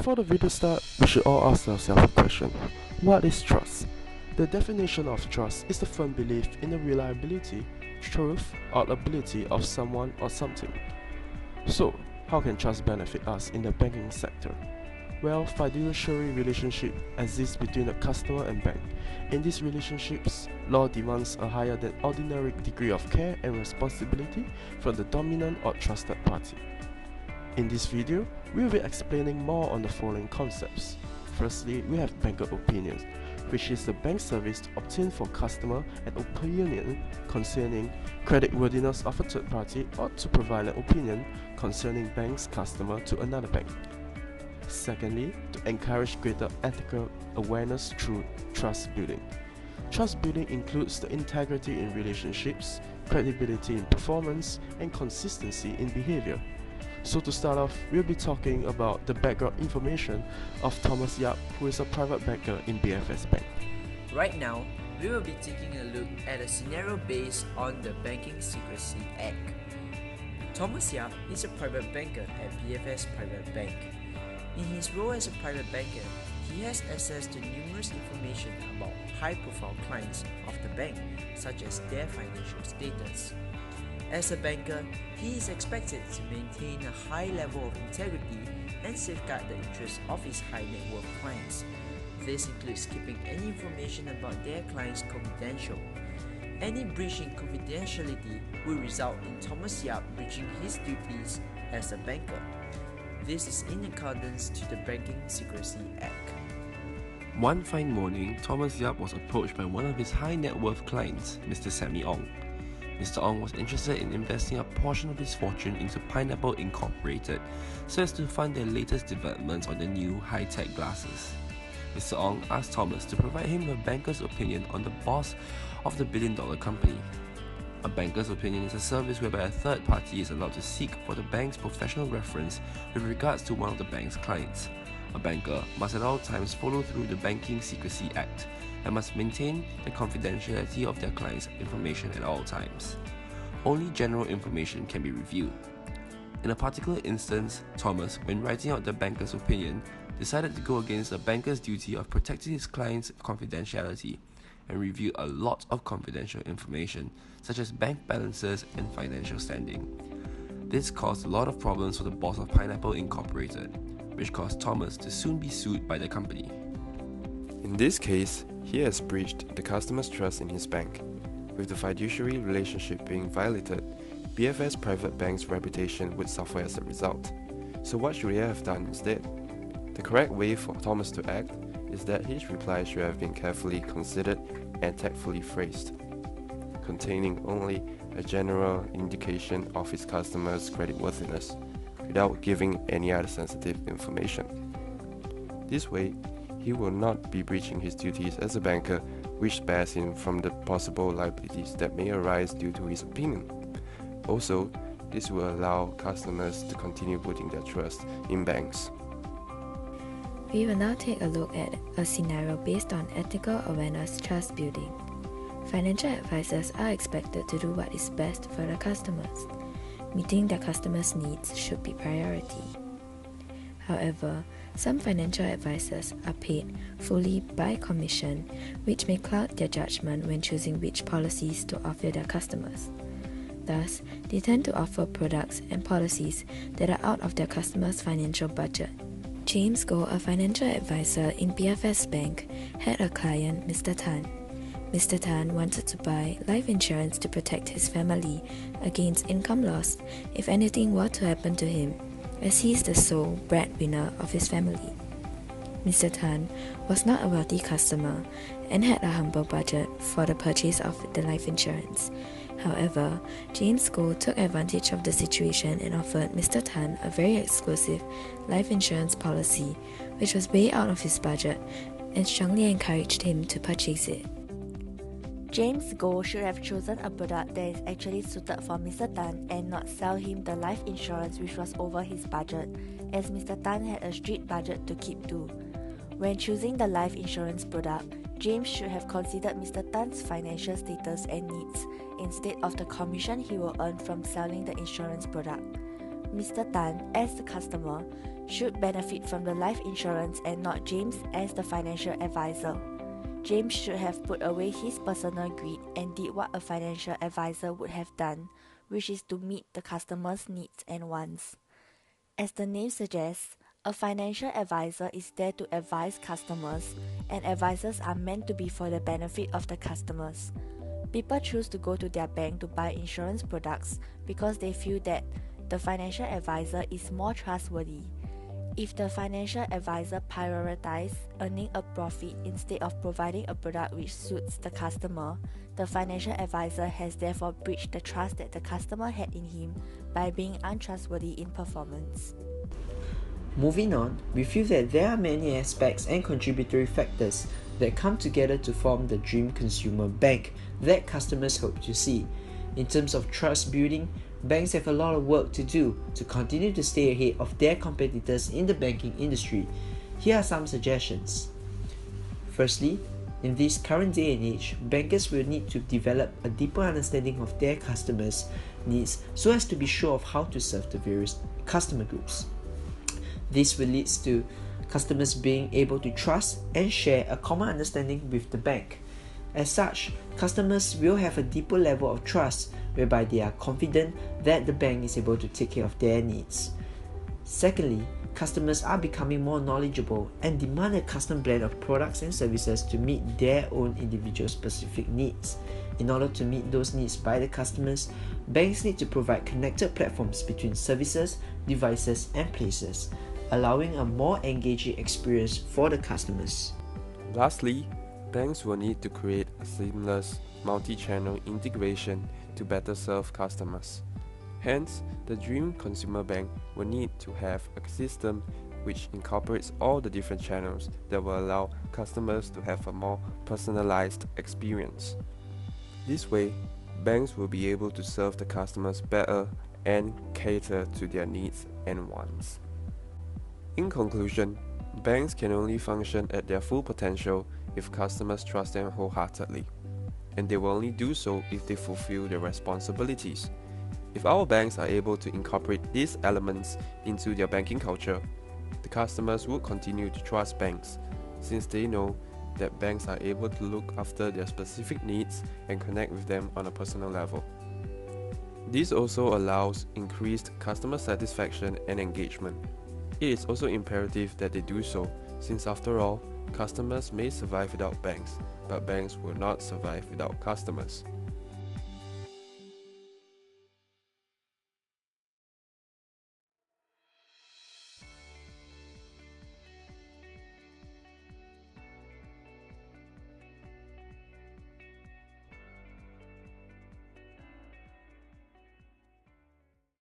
Before the video starts, we should all ask ourselves a question. What is trust? The definition of trust is the firm belief in the reliability, truth, or ability of someone or something. So, how can trust benefit us in the banking sector? Well, fiduciary relationship exists between a customer and bank. In these relationships, law demands a higher than ordinary degree of care and responsibility from the dominant or trusted party. In this video, we will be explaining more on the following concepts. Firstly, we have banker opinions, which is the bank service to obtain for customer an opinion concerning creditworthiness of a third party or to provide an opinion concerning bank's customer to another bank. Secondly, to encourage greater ethical awareness through trust building. Trust building includes the integrity in relationships, credibility in performance, and consistency in behavior. So to start off, we'll be talking about the background information of Thomas Yap, who is a private banker in BFS Bank. Right now, we will be taking a look at a scenario based on the Banking Secrecy Act. Thomas Yap is a private banker at BFS Private Bank. In his role as a private banker, he has access to numerous information about high-profile clients of the bank, such as their financial status. As a banker, he is expected to maintain a high level of integrity and safeguard the interests of his high-net-worth clients. This includes keeping any information about their clients confidential. Any breach in confidentiality will result in Thomas Yap breaching his duties as a banker. This is in accordance to the Banking Secrecy Act. One fine morning, Thomas Yap was approached by one of his high-net-worth clients, Mr. Sammy Ong. Mr. Ong was interested in investing a portion of his fortune into Pineapple Incorporated so as to fund their latest developments on the new high-tech glasses. Mr. Ong asked Thomas to provide him with a banker's opinion on the boss of the billion-dollar company. A banker's opinion is a service whereby a third party is allowed to seek for the bank's professional reference with regards to one of the bank's clients. A banker must at all times follow through the Banking Secrecy Act and must maintain the confidentiality of their client's information at all times. Only general information can be reviewed. In a particular instance, Thomas, when writing out the banker's opinion, decided to go against the banker's duty of protecting his client's confidentiality and revealed a lot of confidential information, such as bank balances and financial standing. This caused a lot of problems for the boss of Pineapple Incorporated, which caused Thomas to soon be sued by the company. In this case, he has breached the customer's trust in his bank. With the fiduciary relationship being violated, BFS Private Bank's reputation would suffer as a result. So what should he have done instead? The correct way for Thomas to act is that his reply should have been carefully considered and tactfully phrased, containing only a general indication of his customer's creditworthiness, without giving any other sensitive information. This way, he will not be breaching his duties as a banker, which spares him from the possible liabilities that may arise due to his opinion. Also, this will allow customers to continue putting their trust in banks. We will now take a look at a scenario based on ethical awareness trust building. Financial advisors are expected to do what is best for their customers. Meeting their customers' needs should be priority. However, some financial advisors are paid fully by commission, which may cloud their judgment when choosing which policies to offer their customers. Thus, they tend to offer products and policies that are out of their customers' financial budget. James Goh, a financial advisor in BFS Bank, had a client, Mr. Tan. Mr. Tan wanted to buy life insurance to protect his family against income loss if anything were to happen to him, as he is the sole breadwinner of his family. Mr. Tan was not a wealthy customer and had a humble budget for the purchase of the life insurance. However, James Goh took advantage of the situation and offered Mr. Tan a very exclusive life insurance policy, which was way out of his budget, and strongly encouraged him to purchase it. James Goh should have chosen a product that is actually suited for Mr. Tan and not sell him the life insurance which was over his budget, as Mr. Tan had a strict budget to keep to. When choosing the life insurance product, James should have considered Mr. Tan's financial status and needs instead of the commission he will earn from selling the insurance product. Mr. Tan, as the customer, should benefit from the life insurance and not James as the financial advisor. James should have put away his personal greed and did what a financial advisor would have done, which is to meet the customer's needs and wants. As the name suggests, a financial advisor is there to advise customers, and advisors are meant to be for the benefit of the customers. People choose to go to their bank to buy insurance products because they feel that the financial advisor is more trustworthy. If the financial advisor prioritizes earning a profit instead of providing a product which suits the customer, the financial advisor has therefore breached the trust that the customer had in him by being untrustworthy in performance. Moving on, we feel that there are many aspects and contributory factors that come together to form the dream consumer bank that customers hope to see. In terms of trust building, banks have a lot of work to do to continue to stay ahead of their competitors in the banking industry. Here are some suggestions. Firstly, in this current day and age, bankers will need to develop a deeper understanding of their customers' needs so as to be sure of how to serve the various customer groups. This will lead to customers being able to trust and share a common understanding with the bank. As such, customers will have a deeper level of trust whereby they are confident that the bank is able to take care of their needs. Secondly, customers are becoming more knowledgeable and demand a custom blend of products and services to meet their own individual specific needs. In order to meet those needs by the customers, banks need to provide connected platforms between services, devices, and places, allowing a more engaging experience for the customers. Lastly, banks will need to create a seamless multi-channel integration to better serve customers. Hence, the Dream Consumer Bank will need to have a system which incorporates all the different channels that will allow customers to have a more personalized experience. This way, banks will be able to serve the customers better and cater to their needs and wants. In conclusion, banks can only function at their full potential if customers trust them wholeheartedly, and they will only do so if they fulfill their responsibilities. If our banks are able to incorporate these elements into their banking culture, the customers will continue to trust banks, since they know that banks are able to look after their specific needs and connect with them on a personal level. This also allows increased customer satisfaction and engagement. It is also imperative that they do so, since after all, customers may survive without banks, but banks will not survive without customers.